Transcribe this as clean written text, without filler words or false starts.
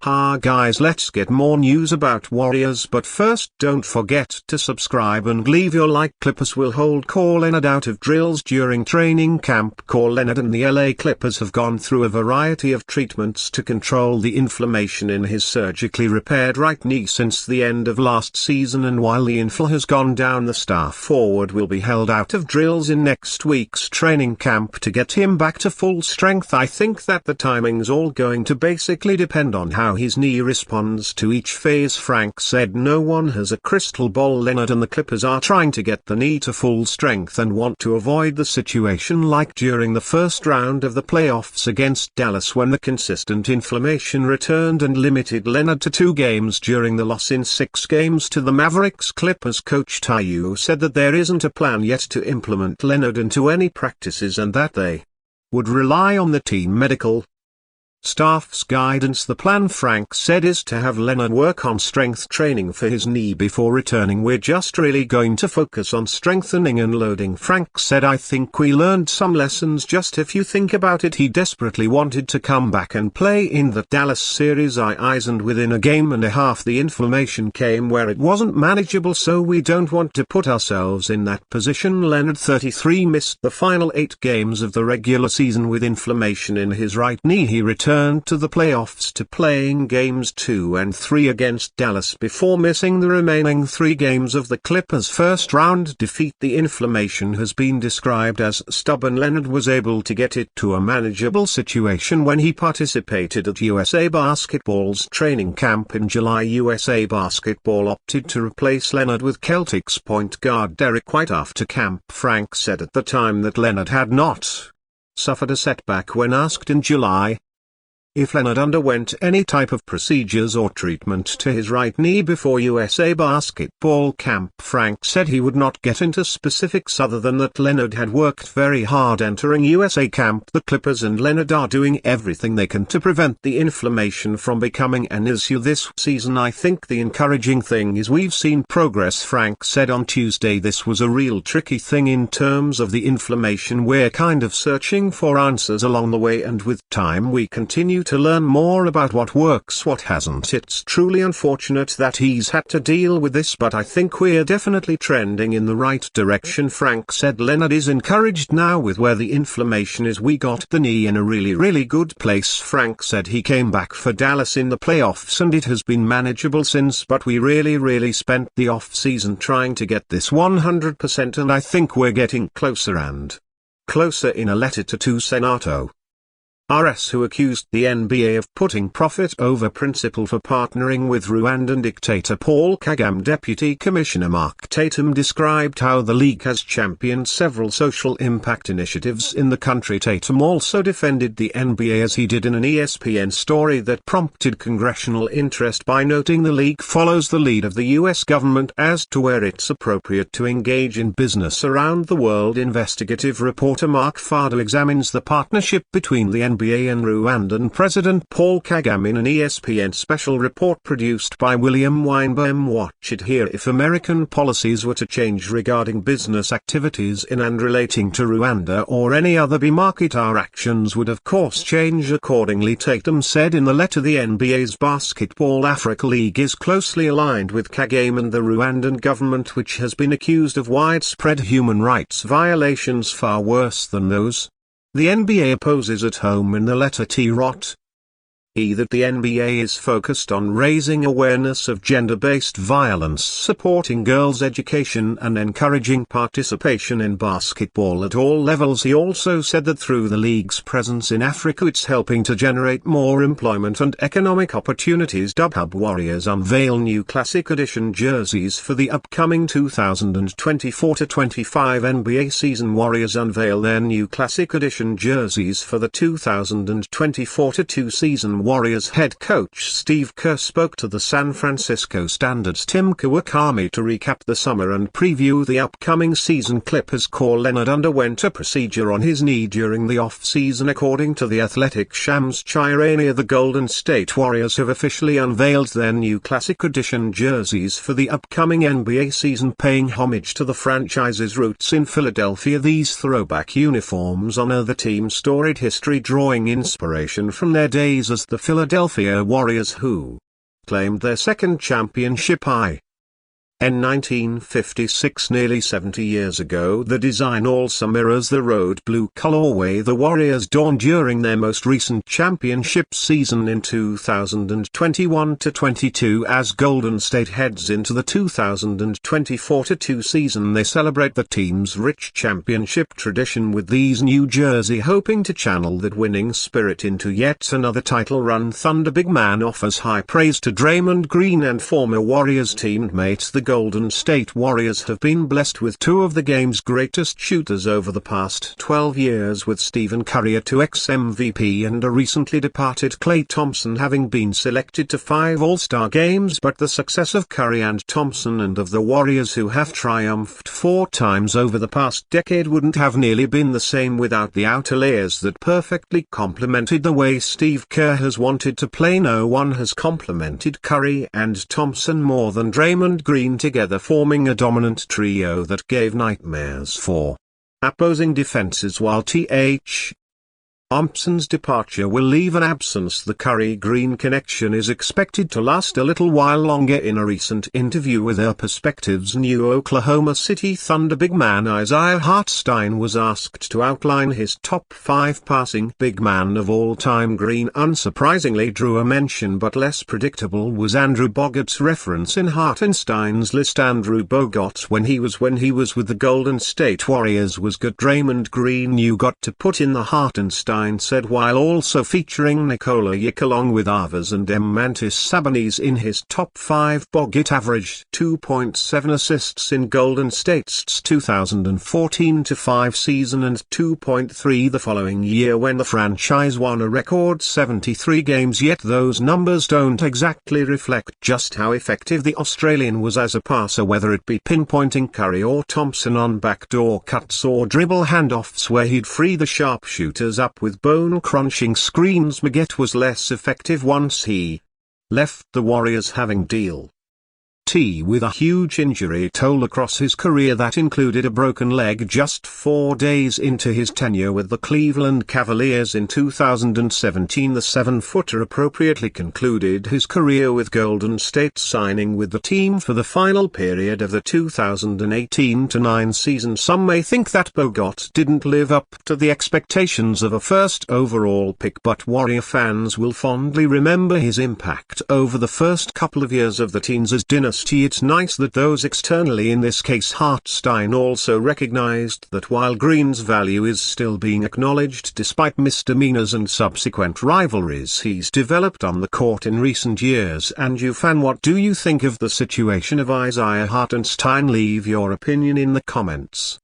Ha guys, let's get more news about Warriors, but first don't forget to subscribe and leave your like. Clippers will hold Kawhi Leonard out of drills during training camp. Kawhi Leonard and the LA Clippers have gone through a variety of treatments to control the inflammation in his surgically repaired right knee since the end of last season, and while the infl has gone down, the star forward will be held out of drills in next week's training camp to get him back to full strength. I think that the timing's all going to basically depend on how his knee responds to each phase, Frank said. No one has a crystal ball. Leonard and the Clippers are trying to get the knee to full strength and want to avoid the situation like during the first round of the playoffs against Dallas, when the consistent inflammation returned and limited Leonard to 2 games during the loss in 6 games to the Mavericks. Clippers coach Taiyu said that there isn't a plan yet to implement Leonard into any practices and that they would rely on the team medical staff's guidance. The plan, Frank said, is to have Leonard work on strength training for his knee before returning. We're just really going to focus on strengthening and loading, Frank said. I think we learned some lessons. Just if you think about it, he desperately wanted to come back and play in the Dallas series, and within a game and a half the inflammation came where it wasn't manageable, so we don't want to put ourselves in that position. Leonard, 33, missed the final 8 games of the regular season with inflammation in his right knee. He returned to the playoffs to playing games 2 and 3 against Dallas before missing the remaining 3 games of the Clippers' first round defeat. The inflammation has been described as stubborn. Leonard was able to get it to a manageable situation when he participated at USA Basketball's training camp in July. USA Basketball opted to replace Leonard with Celtics point guard Derek White after camp. Frank said at the time that Leonard had not suffered a setback when asked in July if Leonard underwent any type of procedures or treatment to his right knee before USA Basketball camp. Frank said he would not get into specifics other than that Leonard had worked very hard entering USA camp. The Clippers and Leonard are doing everything they can to prevent the inflammation from becoming an issue this season. I think the encouraging thing is we've seen progress, Frank said on Tuesday. This was a real tricky thing in terms of the inflammation. We're kind of searching for answers along the way, and with time we continue to learn more about what works, what hasn't. It's truly unfortunate that he's had to deal with this, but I think we're definitely trending in the right direction, Frank said. Leonard is encouraged now with where the inflammation is. We got the knee in a really good place, Frank said. He came back for Dallas in the playoffs and it has been manageable since, but we really spent the off-season trying to get this 100%, and I think we're getting closer and closer. In a letter to Senato RS, who accused the NBA of putting profit over principle for partnering with Rwandan dictator Paul Kagame, Deputy Commissioner Mark Tatum described how the league has championed several social impact initiatives in the country. Tatum also defended the NBA, as he did in an ESPN story that prompted congressional interest, by noting the league follows the lead of the U.S. government as to where it's appropriate to engage in business around the world. Investigative reporter Mark Fardo examines the partnership between the NBA and Rwandan President Paul Kagame in an ESPN special report produced by William Weinberg. Watch it here. If American policies were to change regarding business activities in and relating to Rwanda or any other market, our actions would of course change accordingly, Tatum said in the letter. The NBA's Basketball Africa League is closely aligned with Kagame and the Rwandan government, which has been accused of widespread human rights violations far worse than those the NBA opposes at home. In the letter that the NBA is focused on raising awareness of gender-based violence, supporting girls' education and encouraging participation in basketball at all levels. He also said that through the league's presence in Africa it's helping to generate more employment and economic opportunities. Hub Warriors unveil new Classic Edition jerseys for the upcoming 2024-25 NBA season. Warriors unveil their new Classic Edition jerseys for the 2024-2 season. Warriors head coach Steve Kerr spoke to the San Francisco Standard's Tim Kawakami to recap the summer and preview the upcoming season. Clippers Kawhi Leonard underwent a procedure on his knee during the off-season, according to the Athletic. Shams Charania. The Golden State Warriors have officially unveiled their new Classic Edition jerseys for the upcoming NBA season, paying homage to the franchise's roots in Philadelphia. These throwback uniforms honor the team's storied history, drawing inspiration from their days as the Philadelphia Warriors, who claimed their second championship in 1956, nearly 70 years ago. The design also mirrors the road blue colorway the Warriors donned during their most recent championship season in 2021-22. As Golden State heads into the 2024-2 season, they celebrate the team's rich championship tradition with these new jersey, hoping to channel that winning spirit into yet another title run. Thunder big man offers high praise to Draymond Green and former Warriors teammates. The Golden State Warriors have been blessed with two of the game's greatest shooters over the past 12 years, with Stephen Curry, a 2x MVP, and a recently departed Klay Thompson having been selected to 5 All-Star games. But the success of Curry and Thompson, and of the Warriors, who have triumphed 4 times over the past decade, wouldn't have nearly been the same without the outer layers that perfectly complemented the way Steve Kerr has wanted to play. No one has complemented Curry and Thompson more than Draymond Green, together forming a dominant trio that gave nightmares for opposing defenses. While Thompson's departure will leave an absence, the Curry-Green connection is expected to last a little while longer. In a recent interview with Perspective's new Oklahoma City Thunder big man Isaiah Hartenstein was asked to outline his top 5 passing big man of all time. Green unsurprisingly drew a mention, but less predictable was Andrew Bogut's reference in Hartenstein's list. Andrew Bogut, when he was with the Golden State Warriors, was good. Draymond Green you got to put in the Hartenstein said, while also featuring Nikola Jokic along with Arvas and Mantis Sabonis in his top 5. Bogut averaged 2.7 assists in Golden State's 2014-15 season and 2.3 the following year when the franchise won a record 73 games. Yet those numbers don't exactly reflect just how effective the Australian was as a passer, whether it be pinpointing Curry or Thompson on backdoor cuts or dribble handoffs where he'd free the sharpshooters up with bone-crunching screens. Bogut was less effective once he left the Warriors, having dealt with a huge injury toll across his career that included a broken leg just 4 days into his tenure with the Cleveland Cavaliers in 2017. The 7-footer appropriately concluded his career with Golden State, signing with the team for the final period of the 2018-9 season. Some may think that Bogut didn't live up to the expectations of a first overall pick, but Warrior fans will fondly remember his impact over the first couple of years of the team's dynasty. It's nice that those externally, in this case Hartenstein, also recognized that while Green's value is still being acknowledged despite misdemeanors and subsequent rivalries he's developed on the court in recent years. And you fan, what do you think of the situation of Isaiah Hartenstein? Leave your opinion in the comments.